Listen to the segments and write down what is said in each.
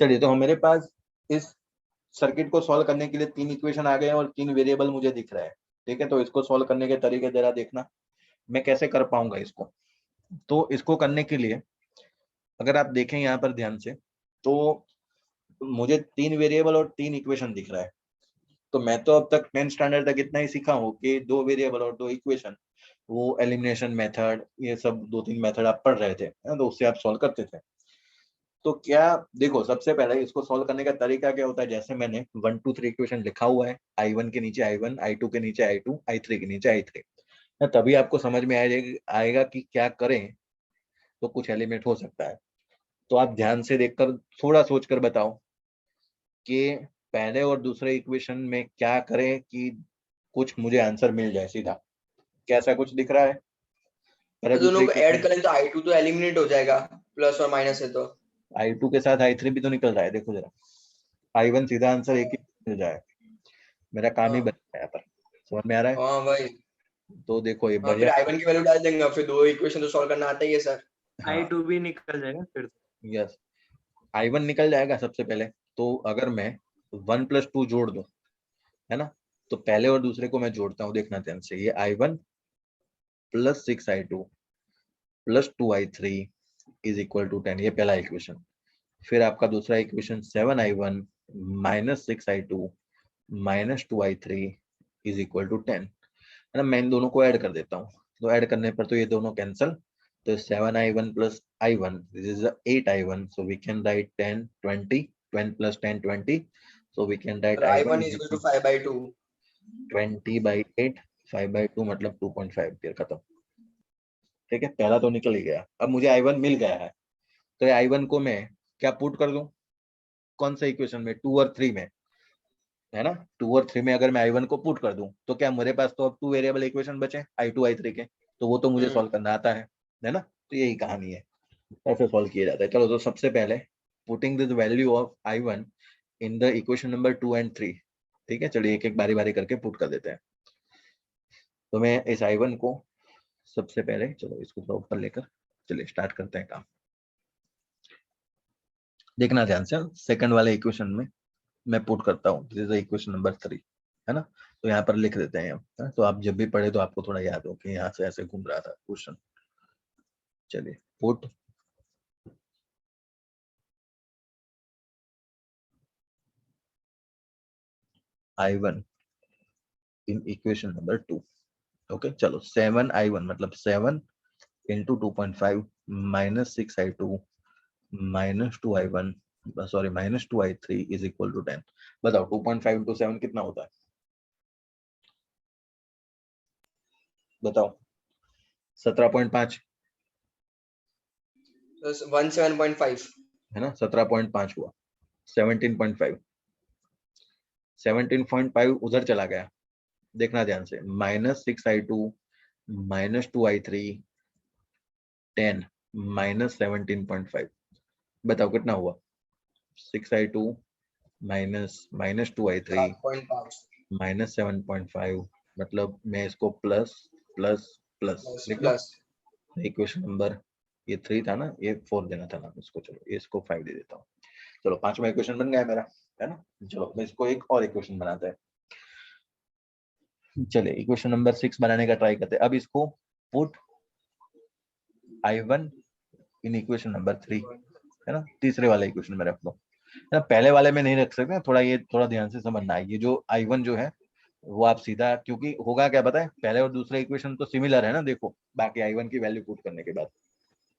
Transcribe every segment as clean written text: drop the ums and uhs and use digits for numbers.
चलिए, तो हमारे पास इस सर्किट को सॉल्व करने के लिए 3 इक्वेशन आ गए हैं और 3 वेरिएबल मुझे दिख रहा है। ठीक है, तो इसको सॉल्व करने के तरीके जरा देखना, मैं कैसे कर पाऊंगा इसको। तो इसको करने के लिए अगर आप देखें यहाँ पर ध्यान से, तो मुझे 3 वेरिएबल और 3 इक्वेशन दिख रहा है। तो मैं तो अब तक 10th स्टैंडर्ड तक इतना ही सीखा हूँ कि 2 वेरिएबल और 2 इक्वेशन, वो एलिमिनेशन मेथड, ये सब 2-3 मेथड आप पढ़ रहे थे, तो उससे आप सॉल्व करते थे। तो क्या देखो, सबसे पहले इसको सॉल्व करने का तरीका क्या होता है, जैसे मैंने 1 2 3 इक्वेशन लिखा हुआ है, I1 के नीचे I1, I2 के नीचे I2, I3 के नीचे I3, तभी आपको समझ में आएगा कि क्या करें तो कुछ एलिमेंट हो सकता है। तो आप ध्यान से देखकर थोड़ा सोचकर बताओ कि पहले और दूसरे इक्वेशन में क्या करें कि कुछ मुझे आंसर मिल जाए सीधा। कैसा कुछ दिख रहा है? पहले तो दोनों दूसरे को ऐड इक्वेशन, करें तो I2 तो एलिमिनेट हो जाएगा, प्लस और माइनस है तो। I2 के साथ I3 भी तो निकल रहा है, देखो जरा। I1 सीधा आंसर एक ही मिल जाए, मेरा काम ही बन हाँ गया यहाँ पर। समझ में आ रहा है? हाँ भाई। तो देखो ये हाँ, फिर बढ़िया। I1 की वैल्यू डाल देंगे, फिर दो इक्वेशन तो सॉल्व करना आता ही है सर। हाँ, I2 भी निकल जाएगा फिर। यस, I1 निकल जाएगा सबसे पहले। तो अगर मैं 1 + 2 जोड़ दूं, है ना, तो पहले और दूसरे को मैं जोड़ता हूँ, देखना ध्यान से। ये I1 + 6I2 + 2I3 = 10, ये पहला इक्वेशन। फिर आपका दूसरा इक्वेशन 7I1 - 6I2 - 2I3 = 10, है ना। मैं इन दोनों को ऐड कर देता हूँ, तो ऐड करने पर तो ये दोनों कैंसल। तो 7I1 + I1, this is 8I1, so we can write 10 20, 10 + 10 20, so we can write और I1 I1 is equal to 5/2। 20/8, 5/2 मतलब 2.5, फिर खत्म। ठीक है, पहला तो निकल ही गया। अब मुझे I1 मिल गया है, तो ये I1 को मैं क्या पुट कर दूं, कौन से इक्वेशन में, 2 और 3 में, है ना। 2 और 3 में अगर मैं I1 को पुट कर दूं, तो क्या मेरे पास तो अब 2 वेरिएबल इक्वेशन बचे, I2 I3 के, तो वो तो मुझे सॉल्व करना आता है ना। तो यही कहानी है, ऐसे सॉल्व किया जाता है। चलो, तो सबसे पहले putting this value of I1 in the equation number 2 and 3। ठीक है, चलिए एक एक बारी बारी करके पुट कर देते हैं। तो मैं इस I1 को सबसे पहले, चलो इसको थोड़ा ऊपर लेकर, चलिए स्टार्ट करते हैं काम। देखना ध्यान से, सेकंड वाले इक्वेशन में मैं पुट करता हूँ, दिस इज इक्वेशन नंबर 3, है ना। तो यहाँ पर लिख देते हैं हम, तो आप जब भी पढ़े तो आपको थोड़ा याद हो कि यहाँ से ऐसे घूम रहा था क्वेश्चन। चलिए, put I1 in equation number 2। Okay, चलो 7I1 मतलब 7 × 2.5 - 6I2 - 2I1, सॉरी -2I3 = 10। बताओ 2.5 × 7 कितना होता है, बताओ। 17.5 17.5 है ना, 17.5 हुआ। 17.5, 17.5 उधर चला गया, देखना ध्यान से। -6I2 - 2I3 10 - 17.5, बताओ कितना हुआ। 6I2 - 2I3 7.5 -7.5, मतलब मैं इसको प्लस प्लस प्लस लिख दूं। प्लस। इक्वेशन नंबर ये 3 था ना, ये 4 देना था ना इसको, चलो ये इसको 5 दे देता हूँ। चलो, पांचवा इक्वेशन बन गया मेरा, है ना। चलो, मैं इसको एक और इक्वेशन बनाते हैं। चलिए, इक्वेशन नंबर 6 बनाने का ट्राई करते हैं। अब इसको put I1 in equation number 3, है ना, तीसरे वाले इक्वेशन में रख दो, है ना। पहले वाले में नहीं रख सकते, थोड़ा ये थोड़ा ध्यान से समझना है। ये जो I1 जो है वो आप सीधा, क्योंकि होगा क्या पता है, पहले और दूसरे इक्वेशन तो सिमिलर है ना, देखो बाकी I1 की वैल्यू पुट करने के बाद,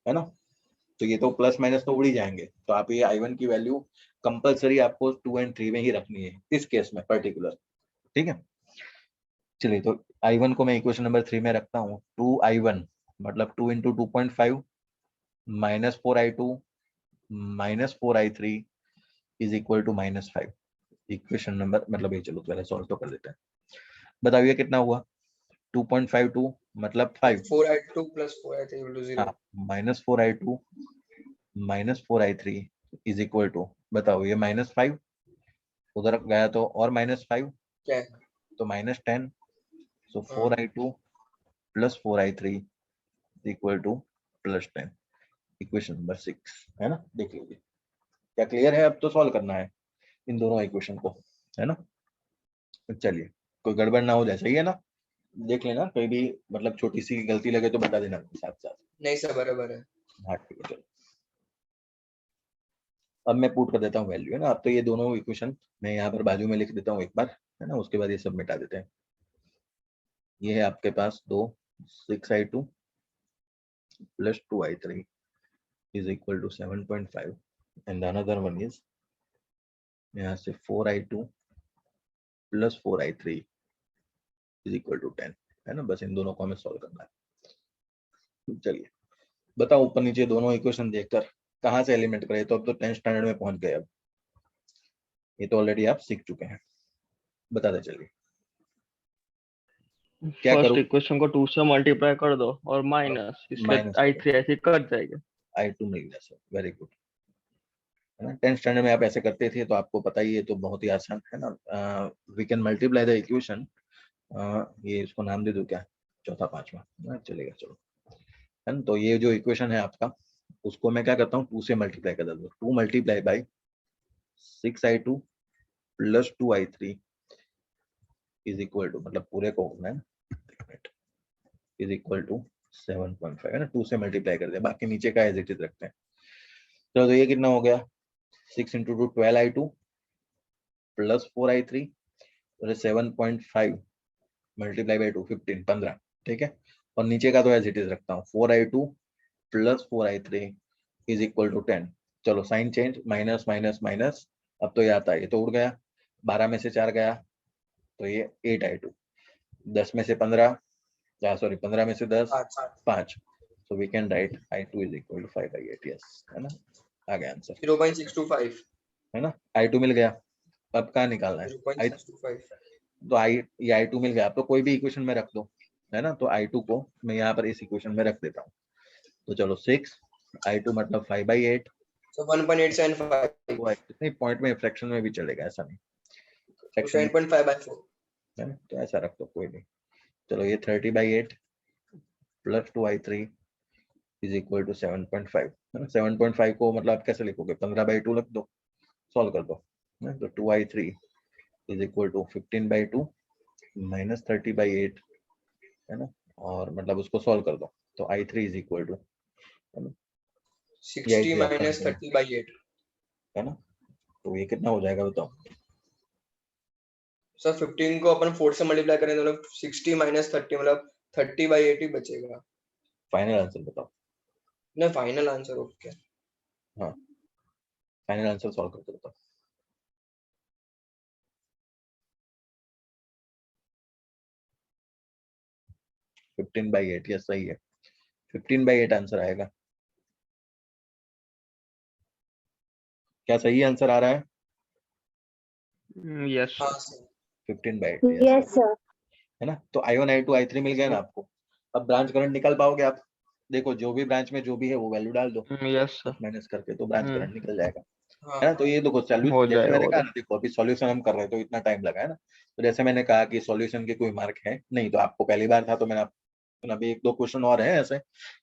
है ना। तो ये तो प्लस माइनस तो उड़ ही जाएंगे, तो आप ये I1 की वैल्यू कंपलसरी आपको 2 और 3 में ही रखनी है इस केस में पर्टिकुलर। ठीक है, चलिए, तो I1 को मैं इक्वेशन नंबर 3 में रखता हूँ। 2I1 मतलब 2 × 2.5 - 4I2 - 4I3 = -5। इक्वेशन नंबर मतलब ये, चलो पहले सॉल्व तो कर देते हैं। बताइए कितना हुआ। 2.52 मतलब 5, 4I2 + 4I3 = 0। हाँ, -4I2 - 4I3 = बताओ ये -5 उधर गया तो और -5, क्या है? तो -10, सो हाँ। 4I2 + 4I3 = +10, इक्वेशन नंबर 6, है ना। देख लीजिए क्या क्लियर है? अब तो सॉल्व करना है इन दोनों इक्वेशन को, है ना। चलिए, कोई गड़बड़ ना हो जाए, सही है ना? देख लेना, कोई भी मतलब छोटी सी गलती लगे तो बता देना साथ साथ। नहीं सर बराबर है। हाँ ठीक है, चलो अब मैं पुट कर देता हूँ वैल्यू, है ना। अब तो ये दोनों इक्वेशन मैं यहाँ पर बाजू में लिख देता हूँ एक बार, है ना। उसके बाद ये सब मिटा देते हैं। ये है आपके पास 6i2 plus 2i3 is equal to 7.5 and the another one is यहाँ से 4i2 plus 4i3 is equal to 10, है ना। बस इन दोनों को हमें सॉल्व करना है। चलिए बताओ, ऊपर नीचे दोनों इक्वेशन देखकर कहाँ से एलिमेंट करें। तो अब तो 10th स्टैंडर्ड में पहुंच गए। अब ये तो ऑलरेडी आप सीख चुके हैं, बता दे। चलिए क्या फर्स्ट करूं? इक्वेशन को 2 से मल्टीप्लाई कर दो और माइनस, इसलिए माइनस i3 ऐसे कट जाएगा। i2 मिल गया सर, वेरी गुड, है ना। 10th स्टैंडर्ड में आप ऐसे करते थे तो आपको पता ही है, तो बहुत ही आसान है ना। We can multiply the equation, ये इसको नाम दे दो क्या, चौथा पांचवा, चलेगा, चलो, है ना। तो ये जो इक्वेशन है आपका, उसको मैं क्या करता हूँ, 2 से मल्टीप्लाई कर देता हूँ। 2 multiply by 6i2 plus 2i3 is equal to, मतलब पूरे को मैं इज इक्वल टू 7.5, है ना। 2 से मल्टीप्लाई कर दिया, बाकी नीचे का एज इट इज रखते हैं। चलो तो ये कितना हो गया, 6 into 2 12i2 प्लस 4i3 और 7.5 मल्टीप्लाई बाई 2 15, ठीक है। और नीचे का तो एज इट इज रखता हूँ, 4i2 plus 4i3 is equal to 10। चलो sign change, minus minus minus, अब तो ये आता है, ये तो उड़ गया, 12 में से 4 गया तो ये 8i2, 10 में से 15, सॉरी 15 में से 10 5, so we can write i2 is equal to 5/8, yes, है ना। आ गया आंसर, 0.625 है ना। i2 मिल गया। अब कहाँ निकालना है? 0.625 तो ये i2 मिल गया। अब तो कोई भी इक्वेशन में रख दो, है ना। तो i2 को मैं यहाँ पर इस इक्वेशन में रख देता हूँ। तो चलो 6 i2 मतलब 5/8, so 1.875 वो नहीं पॉइंट में फ्रैक्शन में भी चलेगा, ऐसा नहीं, so फ्रैक्शन 10.5/4 है ना, तो ऐसा रख दो, कोई नहीं। चलो ये 30/8 plus 2i3 is equal to 7.5, है ना। 7.5 को मतलब आप कैसे लिखोगे, 15/2 लिख दो, सॉल्व कर दो, है। तो 2i3 is equal to 15/2 minus 30/8, है ना। और मतलब उसको सॉल्व कर दो, तो i3 इज इक्वल टू, है ना, 60 ये आपका minus 30/8 है ना। तो ये कितना हो जाएगा बताओ। सर 15 को अपन 4 से मल्टीप्लाई करें तो मतलब 60 minus 30 मतलब 30/8 ही बचेगा। फाइनल आंसर बताओ। नहीं फाइनल आंसर ओके। हाँ फाइनल आंसर सॉल्व करके बताओ। 15/8, यस सही है, 15/8 आंसर आएगा। क्या सही आंसर आ रहा है? यस हाँ सर 15/8, यस सर, है ना। तो i1 i2 i3 मिल गया ना आपको। अब ब्रांच करंट निकाल पाओगे आप? देखो जो भी ब्रांच में जो भी है वो वैल्यू डाल दो, यस प्लस माइनस करके, तो ब्रांच करंट निकल जाएगा, हाँ है ना। तो ये देखो हो जैसे जाएगा मैंने वो कहा तो। ना, देखो अभी सॉल्यूशन हम कर रहे हैं तो इतना टाइम लगा, है ना। तो जैसे मैंने कहा कि सॉल्यूशन के कोई मार्क है नहीं, तो आपको पहली बार था तो मैंने अभी 1-2 क्वेश्चन और है ऐसे,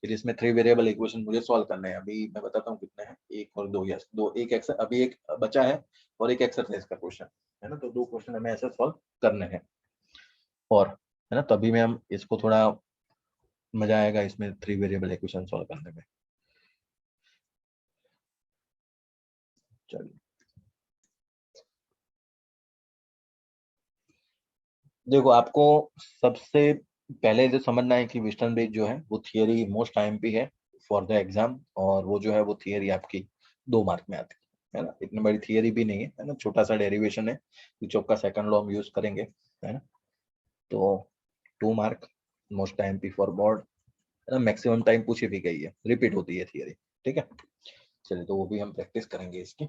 जिसमें 3 वेरिएबल इक्वेशन मुझे सॉल्व करने हैं। अभी मैं बताता हूँ कितने हैं, 1 और 2, यस 2, अभी एक बचा है और एक एक्सरसाइज का क्वेश्चन, है ना। तो 2 क्वेश्चन हमें ऐसे सॉल्व करने हैं, और है ना, तभी में हम इसको थोड़ा मजा आएगा इसमें 3 वेरिएबल इक्वेशन सॉल्व करने में। चलिए देखो, आपको सबसे पहले जो समझना है कि वेस्टर्न ब्रिज जो है वो थियरी मोस्ट आईएमपी है फॉर द एग्जाम, और वो जो है वो थियरी आपकी 2 मार्क में आती है ना। इतनी बड़ी थियरी भी नहीं है ना, छोटा सा डेरिवेशन है, किरचॉफ का सेकंड लॉ हम यूज करेंगे, है ना। तो 2 mark, most IMP for board, है ना। मैक्सिमम टाइम पूछी भी गई है, रिपीट होती है थियरी, ठीक है। चलिए तो वो भी हम प्रैक्टिस करेंगे इसकी।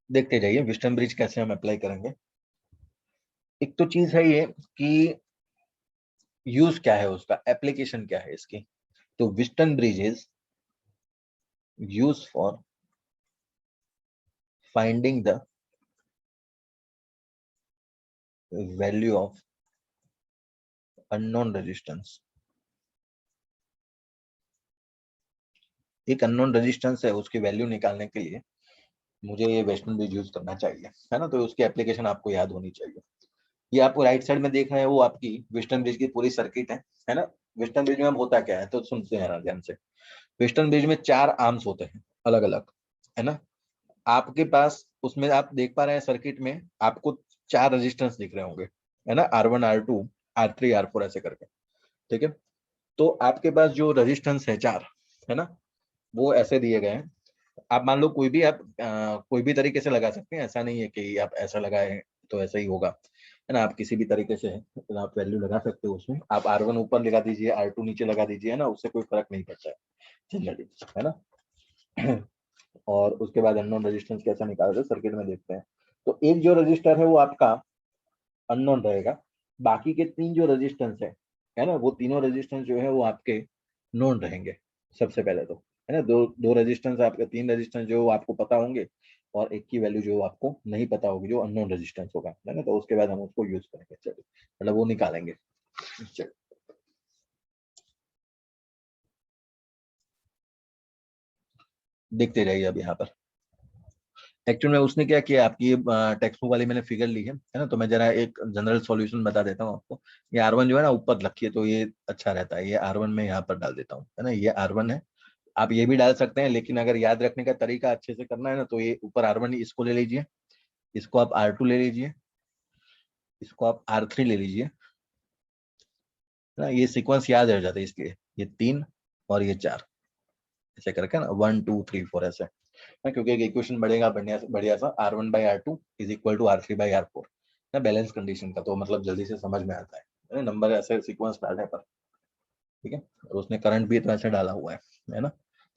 देखते जाइए वेस्टर्न ब्रिज कैसे हम अप्लाई करेंगे। एक तो चीज है ये कि यूज क्या है उसका, एप्लीकेशन क्या है इसकी। तो western bridge is use for finding the value of unknown resistance एक अननोन रेजिस्टेंस है, उसकी वैल्यू निकालने के लिए मुझे ये वेस्टर्न ब्रिज यूज करना चाहिए, है ना। तो उसकी एप्लीकेशन आपको याद होनी चाहिए। ये आपको राइट साइड में देख रहे हैं, वो आपकी वेस्टर्न ब्रिज की पूरी सर्किट है ना। वेस्टर्न ब्रिज में अब होता क्या है, तो सुनते हैं ना ध्यान से। वेस्टर्न ब्रिज में 4 आर्म्स होते हैं अलग अलग, है ना। आपके पास उसमें आप देख पा रहे हैं सर्किट में आपको 4 रेजिस्टेंस दिख रहे होंगे, है ना, R1 R2 R3 R4 ऐसे करके, ठीक है। तो आपके पास जो रेजिस्टेंस है 4, है ना, वो ऐसे दिए गए हैं। आप मान लो कोई भी आप कोई भी तरीके से लगा सकते हैं, ऐसा नहीं है कि आप ऐसा लगाए तो ऐसा ही होगा, है ना। आप किसी भी तरीके से तो आप वैल्यू लगा सकते हो उसमें। आप R1 ऊपर लगा दीजिए, R2 नीचे लगा दीजिए, है ना, उससे कोई फर्क नहीं पड़ता है जनरली, है ना। और उसके बाद अननोन रेजिस्टेंस कैसा निकालते हैं सर्किट में देखते हैं। तो एक जो रजिस्टर है वो आपका अननोन रहेगा, बाकी के 3 जो रेजिस्टेंस है ना, वो तीनों रेजिस्टेंस जो है वो आपके नोन रहेंगे सबसे पहले तो, है ना। दो रेजिस्टेंस आपके, 3 रेजिस्टेंस जो आपको पता होंगे और एक की वैल्यू जो आपको नहीं पता होगी, जो अननोन रेजिस्टेंस होगा, है ना। तो उसके बाद हम उसको यूज करेंगे, चलिए मतलब वो निकालेंगे। चलिए देखते रहिए अब यहाँ पर। एक्चुअल में उसने क्या किया, आपकी ये टेक्स्ट बुक वाली मैंने फिगर ली है ना। तो मैं जरा एक जनरल सॉल्यूशन बता देता हूँ आपको। ये R1 जो है ना ऊपर रखिए तो ये अच्छा रहता है। ये R1 में यहाँ पर डाल देता हूँ, है ना। ये R1 है, आप ये भी डाल सकते हैं, लेकिन अगर याद रखने का तरीका अच्छे से करना है ना, तो ये ऊपर R1 इसको ले लीजिए, इसको आप R2 ले लीजिए, इसको आप R3 ले लीजिए, है ना। ये सीक्वेंस याद रह जाता है इसलिए, ये 3 और ये 4 ऐसे करके ना, 1 2 3 4 ऐसे, ना, क्योंकि एक इक्वेशन बढ़ेगा बढ़िया बढ़िया सा, R1/R2 is equal to R3/R4 ना, बैलेंस कंडीशन का। तो मतलब जल्दी से समझ में आता है नंबर ऐसे सीक्वेंस डालने पर, ठीक है। और उसने करंट भी तो ऐसे डाला हुआ है ना।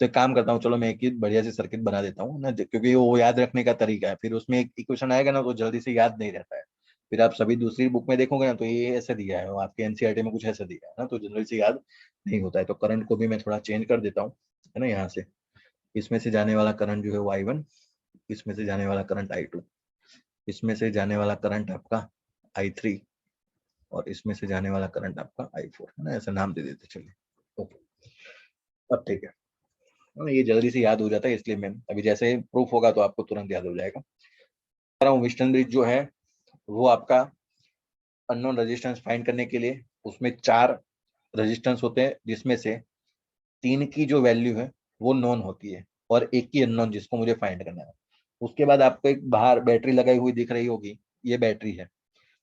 तो एक काम करता हूँ, चलो मैं एक ही बढ़िया सी सर्किट बना देता हूँ ना, क्योंकि वो याद रखने का तरीका है। फिर उसमें एक इक्वेशन आएगा ना, तो जल्दी से याद नहीं रहता है। फिर आप सभी दूसरी बुक में देखोगे ना, तो ये ऐसे दिया है, आपके एनसीईआरटी में कुछ ऐसे दिया है ना, तो जनरली से याद नहीं होता है। तो करंट को भी मैं थोड़ा चेंज कर देता हूँ, है ना। यहाँ से इसमें से जाने वाला करंट जो है वो I1, इसमें से जाने वाला करंट I2, इसमें से जाने वाला करंट आपका I3, और इसमें से जाने वाला करंट आपका I4, है ना। ऐसा नाम दे देते चलिए, ओके। अब ठीक है, ये जल्दी से याद हो जाता है, इसलिए मैं अभी जैसे प्रूफ होगा तो आपको तुरंत याद हो जाएगा। वेस्टर्न ब्रिज जो है वो आपका अननोन रेजिस्टेंस फाइंड करने के लिए, उसमें 4 रेजिस्टेंस होते हैं, जिसमें से 3 की जो वैल्यू है वो नोन होती है और एक की अननोन, जिसको मुझे फाइंड करना है। उसके बाद आपको एक बाहर बैटरी लगाई हुई दिख रही होगी, ये बैटरी है।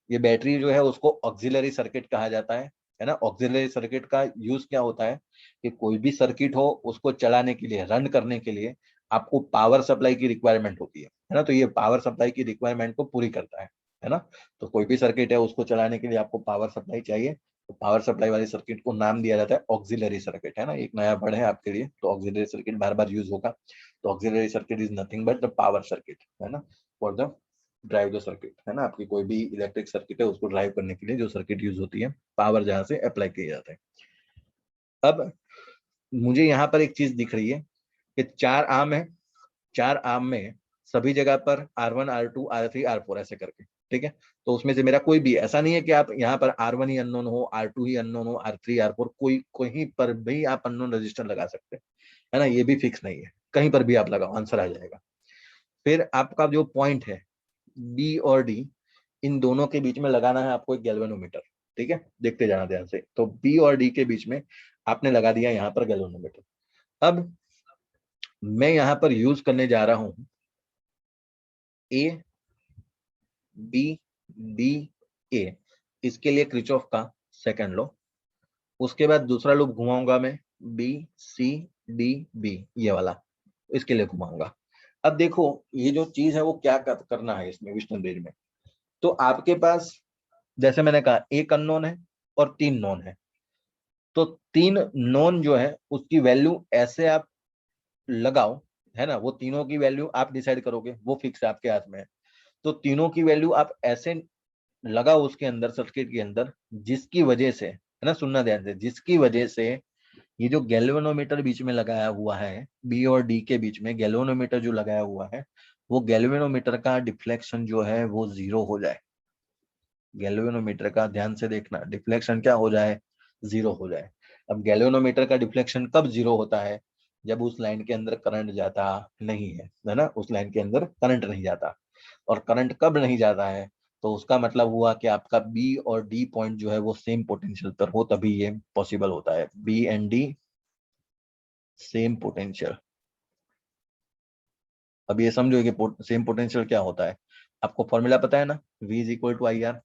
ये बैटरी जो है उसको ऑक्सिलरी सर्किट कहा जाता है ना। ऑक्सिलरी सर्किट का यूज क्या होता है कि कोई भी सर्किट हो उसको चलाने के लिए, रन करने के लिए आपको पावर सप्लाई की रिक्वायरमेंट होती है ना। तो ये पावर सप्लाई की रिक्वायरमेंट को पूरी करता है ना। तो कोई भी सर्किट है उसको चलाने के लिए आपको पावर सप्लाई चाहिए, तो पावर सप्लाई वाली सर्किट को नाम दिया जाता है ऑक्सिलरी सर्किट, है ना। एक नया वर्ड है आपके लिए, तो ऑक्सिलरी सर्किट बार बार यूज होगा। तो auxiliary circuit is nothing but the power circuit, है ना, for the drive the circuit, है ना। आपकी कोई भी इलेक्ट्रिक सर्किट है उसको ड्राइव करने के लिए जो सर्किट यूज होती है, पावर जहां से अप्लाई किया जाता है। अब मुझे यहाँ पर एक चीज दिख रही है कि 4 आर्म है, 4 आर्म में सभी जगह पर R1 R2 R3 R4 ऐसे करके, ठीक है। तो उसमें से मेरा कोई भी, ऐसा नहीं है कि आप यहाँ पर R1 ही अननोन हो, R2 ही अननोन हो, R3 R4 कोई कहीं पर भी आप अननोन रजिस्टर लगा सकते हैं, है ना। ये भी फिक्स नहीं है, कहीं पर भी आप लगाओ आंसर आ जाएगा। फिर आपका जो पॉइंट है बी और डी, इन दोनों के बीच में लगाना है आपको एक गैल्वेनोमीटर, ठीक है। देखते जाना ध्यान से। तो बी और डी के बीच में आपने लगा दिया यहाँ पर गैल्वेनोमीटर। अब मैं यहाँ पर यूज करने जा रहा हूँ ए बी डी ए, इसके लिए क्रिचॉफ का सेकंड लॉ। उसके बाद दूसरा लूप घुमाऊंगा मैं बी सी डी बी, ये वाला, इसके लिए घुमाऊंगा। अब देखो ये जो चीज है वो क्या करना है इसमें विस्टन ब्रिज में। तो आपके पास जैसे मैंने कहा एक अननोन है और 3 नोन है। तो 3 नोन जो है उसकी वैल्यू ऐसे आप लगाओ, है ना। वो तीनों की वैल्यू आप डिसाइड करोगे, वो फिक्स है आपके हाथ में है। तो तीनों की वैल्यू आप ऐसे लगाओ उसके अंदर, सर्किट के अंदर, जिसकी वजह से, है ना, सुनना ध्यान से, जिसकी वजह से ये जो गैल्वेनोमीटर बीच में लगाया हुआ है, बी और डी के बीच में गैल्वेनोमीटर जो लगाया हुआ है, वो गैल्वेनोमीटर का डिफ्लेक्शन जो है वो 0 हो जाए। गैल्वेनोमीटर का ध्यान से देखना, डिफ्लेक्शन क्या हो जाए, 0 हो जाए। अब गैल्वेनोमीटर का डिफ्लेक्शन कब 0 होता है, जब उस लाइन के अंदर करंट जाता नहीं है ना, उस लाइन के अंदर करंट नहीं जाता। और करंट कब नहीं जाता है, तो उसका मतलब हुआ कि आपका बी और डी पॉइंट जो है वो सेम पोटेंशियल पर हो, तभी ये पॉसिबल होता है। B and D same potential. अब ये समझो कि सेम पोटेंशियल क्या होता है, आपको फॉर्मूला पता है ना, V is equal to I R.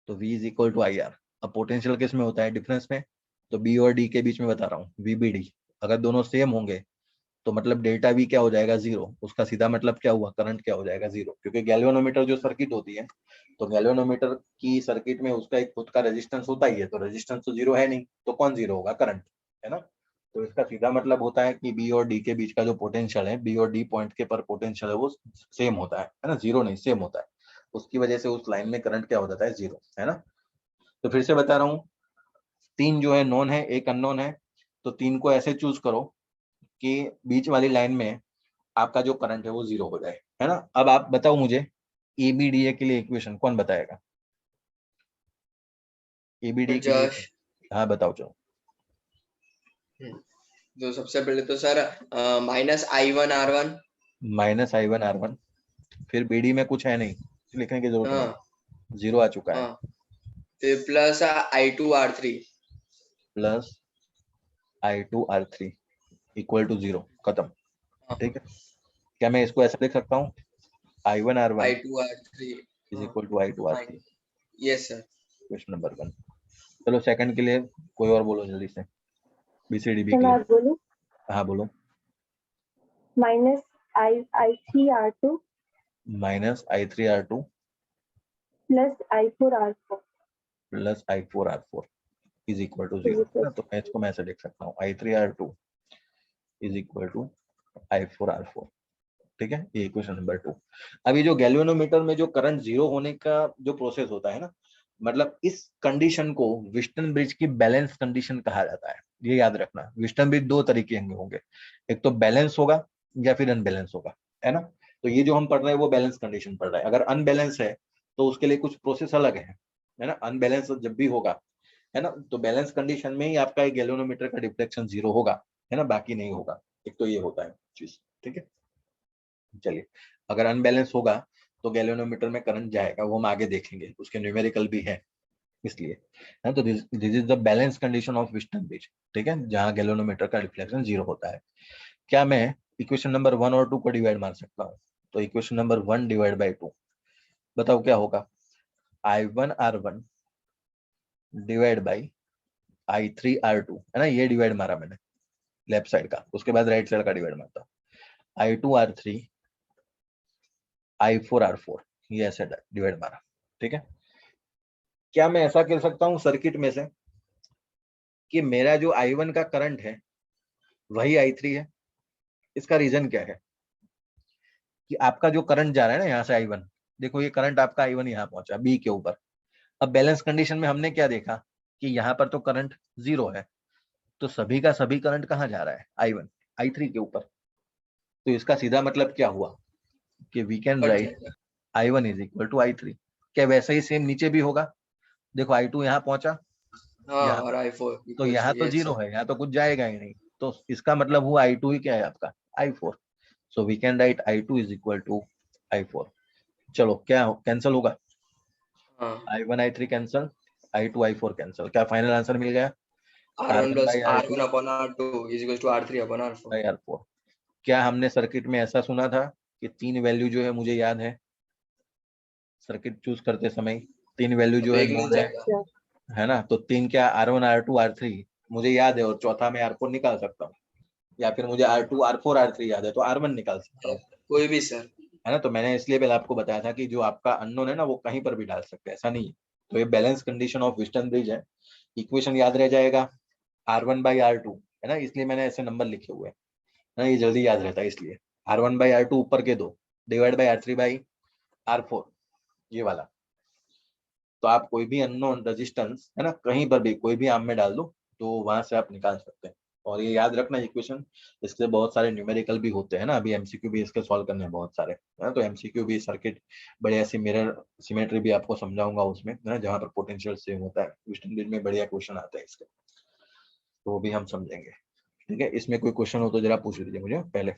तो V is equal to I R. अब पोटेंशियल किस में होता है, डिफरेंस में। तो B और D के बीच में बता रहा हूँ, VBD। अगर दोनों सेम होंगे तो मतलब डेल्टा V क्या हो जाएगा, जीरो। उसका सीधा मतलब क्या हुआ, करंट क्या हो जाएगा, जीरो। क्योंकि गैल्वेनोमीटर जो सर्किट होती है, तो गैल्वेनोमीटर की सर्किट में उसका एक खुद का रेजिस्टेंस होता ही है, तो रेजिस्टेंस तो जीरो है नहीं, तो कौन जीरो होगा, करंट, है ना। तो इसका सीधा मतलब होता है कि बी और डी के बीच का जो पोटेंशियल है, बी और डी पॉइंट के पर पोटेंशियल है वो सेम होता है ना, जीरो नहीं, सेम होता है। उसकी वजह से उस लाइन में करंट क्या हो जाता है, जीरो, है ना। तो फिर से बता रहा हूँ, तीन जो है नोन है, एक अननोन है। तो तीन को ऐसे चूज करो कि बीच वाली लाइन में आपका जो करंट है वो जीरो हो जाए, है ना। अब आप बताओ मुझे, एबीडीए के लिए इक्वेशन कौन बताएगा, एबीडी के लिए। जश। हाँ बताओ चलो। तो सबसे पहले तो sir -I1 R1। -I1 R1। फिर बीडी में कुछ है नहीं, लिखने की जरूरत नहीं, हाँ जीरो आ चुका है। हाँ, फिर plus I2 R3। Plus I2 R3 equal to zero, खत्म। हाँ, ठीक है, क्या मैं इसको ऐसा लिख सकता हूँ, I1 R1 I2 R3। Is हाँ equal to I2 R3। Yes sir. Question number 1। चलो सेकंड के लिए कोई और बोलो जल्दी से, बीसीडीबी तो के मैं लिए। आप बोलूं, हाँ बोलो। -I3R2 -I3R2 plus I4R4 plus I4R4 is equal two is equal zero. तो मैं इसको मैं ऐसे लिख सकता हूँ, I3R2 is equal to I4R4। ठीक है, ये इक्वेशन नंबर 2। अभी जो गैल्वेनोमीटर में जो करंट जीरो होने का जो प्रोसेस होता है ना, मतलब इस कंडीशन को विस्टन ब्रिज की बैलेंस कंडीशन कहा जाता है। ये याद रखना, विस्टन ब्रिज दो तरीके के होंगे, एक तो बैलेंस होगा या फिर अनबैलेंस होगा, है ना। तो ये जो हम पढ़ रहे हैं वो बैलेंस कंडीशन पढ़ रहे हैं। अगर अनबैलेंस है तो उसके लिए कुछ प्रोसेस अलग है ना। अनबैलेंस जब भी होगा, है ना, तो बैलेंस कंडीशन में ही आपका एक गैल्वेनोमीटर का डिफ्लेक्शन जीरो होगा, है ना, बाकी नहीं होगा। एक तो ये होता है चीज, ठीक है। चलिए, अगर अनबैलेंस होगा तो गैल्वेनोमीटर में करंट जाएगा, वो हम आगे देखेंगे, उसके न्यूमेरिकल भी है इसलिए, है। तो this is the balance condition of Winston bridge, ठीक है, जहां गैल्वेनोमीटर का रिफ्लेक्शन जीरो होता है। क्या मैं इक्वेशन नंबर 1 और 2 को डिवाइड मार सकता हूँ, तो इक्वेशन नंबर 1 डिवाइड बाई 2, बताओ क्या होगा, I1R1 डिवाइड बाई I3R2, है ना, ये डिवाइड मारा मैंने लेफ्ट साइड का, उसके बाद राइट साइड का डिवाइड मारता हूँ, I2R3 I4R4, ये ऐसे डिवाइड मारा, ठीक है। क्या मैं ऐसा कह सकता हूँ सर्किट में से कि मेरा जो I1 का करंट है वही I3 है। इसका रीजन क्या है कि आपका जो करंट जा रहा है ना यहाँ से I1, देखो ये करंट आपका I1 यहाँ पहुंचा बी के ऊपर। अब बैलेंस कंडीशन में हमने क्या देखा कि यहाँ पर तो करंट जीरो है, तो सभी का सभी करंट कहाँ जा रहा है, I1 I3 के ऊपर। तो इसका सीधा मतलब क्या हुआ कि वी कैन कट राइट जाएगा। I1 is equal to I3। क्या वैसा ही सेम नीचे भी होगा, देखो I2 यहाँ पहुंचा हाँ, यहाँ और पर, I4 तो इक्वल्स यहाँ टू, तो यस जीरो सर। है, यहाँ तो कुछ जाएगा ही नहीं, तो इसका मतलब हुआ I2 ही क्या है आपका, I4। So we can write I2 is equal to I4। चलो क्या कैंसिल होगा, हाँ, I1 I3 cancel, I2 I4 cancel, क्या फाइनल आंसर मिल गया, R1 R1 plus by R2 R1 upon R2 is equals to R3 upon R4। By R4। क्या हमने circuit में ऐसा सुना था कि तीन वैल्यू जो है, मुझे याद है सर्किट चूज करते समय तीन वैल्यू अब जो है एक मिल नोन जाएगा। है ना। तो तीन क्या, R1 R2 R3 मुझे याद है, और चौथा मैं R4 निकाल सकता हूँ, या फिर मुझे R2 R4 R3 याद है तो R1 निकाल सकता हूँ, कोई भी सर। है ना। तो मैंने इसलिए पहले आपको बताया था कि जो आपका अननोन है ना वो कहीं पर भी डाल सकते हैं, ऐसा नहीं है। तो ये balance condition of Winston bridge है। इक्वेशन याद रह जाएगा R1 बाई R2, है ना, इसलिए मैंने ऐसे नंबर लिखे हुए हैं, है ना, ये जल्दी याद रहता है इसलिए। R1 बाई R2 ऊपर के दो divide by R3 by R4, ये वाला। तो आप कोई भी अननोन रेजिस्टेंस, है ना, कहीं पर भी कोई भी आम में डाल दो तो वहां से आप निकाल सकते हैं। और ये याद रखना इक्वेशन, इसके बहुत सारे न्यूमेरिकल भी होते हैं ना, अभी एमसीक्यू भी इसके सॉल्व करने हैं बहुत सारे, है ना। तो एमसीक्यू भी सर्किट बढ़िया सी मिरर सिमेट्री भी आपको समझाऊंगा उसमें, है ना, जहाँ पर पोटेंशियल सेम होता है। विस्टन ब्रिज में बढ़िया क्वेश्चन आते हैं इसके, तो वो भी हम समझेंगे। ठीक है, इसमें कोई क्वेश्चन हो तो जरा पूछ लीजिए मुझे पहले।